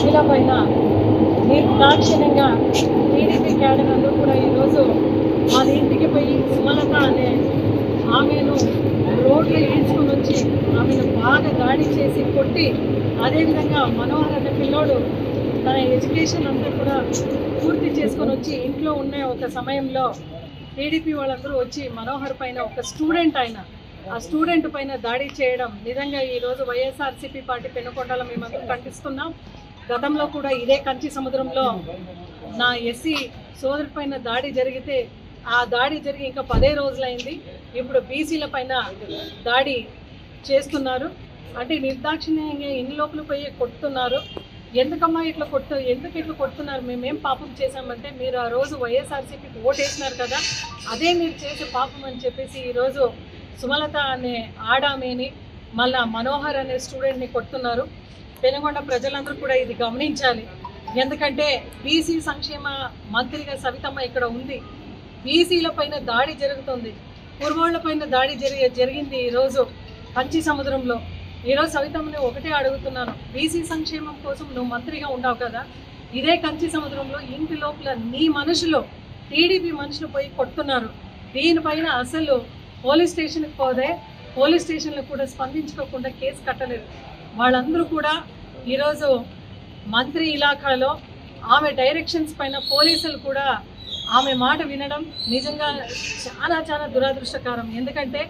మహిళపైన నిర్దాక్షిణ్యంగా TDP cadre అందరూ కూడా ఈరోజు వాళ్ళ ఇంటికి పోయి సుమలత అనే ఆమెను రోడ్లు ఈడ్చుకొని వచ్చి ఆమెను బాగా దాడి చేసి కొట్టి, అదేవిధంగా మనోహర్ అనే పిల్లోడు తన ఎడ్యుకేషన్ అంతా కూడా పూర్తి చేసుకొని వచ్చి ఇంట్లో ఉన్న ఒక సమయంలో టీడీపీ వాళ్ళందరూ వచ్చి మనోహర్ పైన ఒక స్టూడెంట్ ఆ స్టూడెంట్ పైన దాడి చేయడం నిజంగా ఈరోజు వైఎస్ఆర్సీపీ పార్టీ పెనుకొండలో మేమందరం ఖండిస్తున్నాం. గతంలో కూడా ఇదే కంచి సముద్రంలో నా ఎస్సీ సోదరి పైన దాడి జరిగితే ఆ దాడి జరిగి ఇంకా 10 రోజులైంది. ఇప్పుడు బీసీల పైన దాడి చేస్తున్నారు. అంటే నిర్దాక్షిణ్యంగా ఇన్ని లోపల పోయి కొడుతున్నారు. ఎందుకమ్మా ఎందుకు ఇట్లా కొడుతున్నారు? మేమేం పాపం చేశామంటే, మీరు ఆ రోజు వైఎస్ఆర్సీపీకి ఓటు వేసినారు కదా, అదే మీరు చేసే పాపం అని చెప్పేసి ఈరోజు సుమలత అనే ఆడామేని మళ్ళా మనోహర్ అనే స్టూడెంట్ని కొడుతున్నారు. పెనుగొండ ప్రజలందరూ కూడా ఇది గమనించాలి. ఎందుకంటే బీసీ సంక్షేమ మంత్రిగా సవితమ్మ ఇక్కడ ఉంది. బీసీల పైన దాడి జరుగుతుంది, కుర్మోళ్ల పైన దాడి జరిగింది ఈరోజు కంచి సముద్రంలో. ఈరోజు సవితమ్మని ఒకటే అడుగుతున్నాను, బీసీ సంక్షేమం కోసం నువ్వు మంత్రిగా ఉండవు కదా, ఇదే కంచి సముద్రంలో ఇంటి లోపల నీ మనుషులు టీడీపీ మనుషులు పోయి కొడుతున్నారు. దీనిపైన అసలు పోలీస్ స్టేషన్కి పోదే, పోలీస్ స్టేషన్లో కూడా స్పందించుకోకుండా కేసు కట్టలేదు. వాళ్ళందరూ కూడా ఈరోజు మంత్రి ఇలాఖాలో ఆమె డైరెక్షన్స్ పైన పోలీసులు కూడా ఆమె మాట వినడం నిజంగా చాలా చాలా దురదృష్టకరం. ఎందుకంటే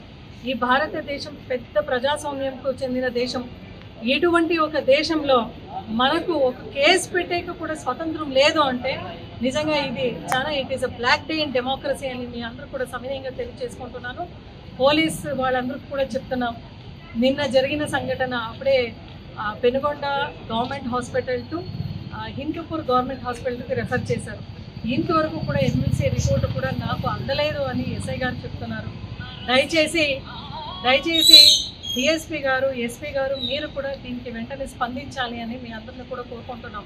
ఈ భారతదేశం పెద్ద ప్రజాస్వామ్యంకు చెందిన దేశం. ఇటువంటి ఒక దేశంలో మనకు ఒక కేసు పెట్టేక కూడా స్వతంత్రం లేదు అంటే నిజంగా ఇది చాలా it is a black day in democracy అని మీ అందరూ కూడా సమయంగా తెలియజేసుకుంటున్నాను. పోలీస్ వాళ్ళందరికీ కూడా చెప్తున్నాం, నిన్న జరిగిన సంఘటన అప్పుడే Penukonda government hospital to Hindupur government హాస్పిటల్కి రెఫర్ చేశారు. ఇంతవరకు కూడా ఎమ్మెల్సీ రిపోర్టు కూడా నాకు అందలేదు అని ఎస్ఐ గారు చెప్తున్నారు. దయచేసి డిఎస్పీ గారు, ఎస్పీ గారు మీరు కూడా దీనికి వెంటనే స్పందించాలి అని మీ అందరిని కూడా కోరుకుంటున్నాం.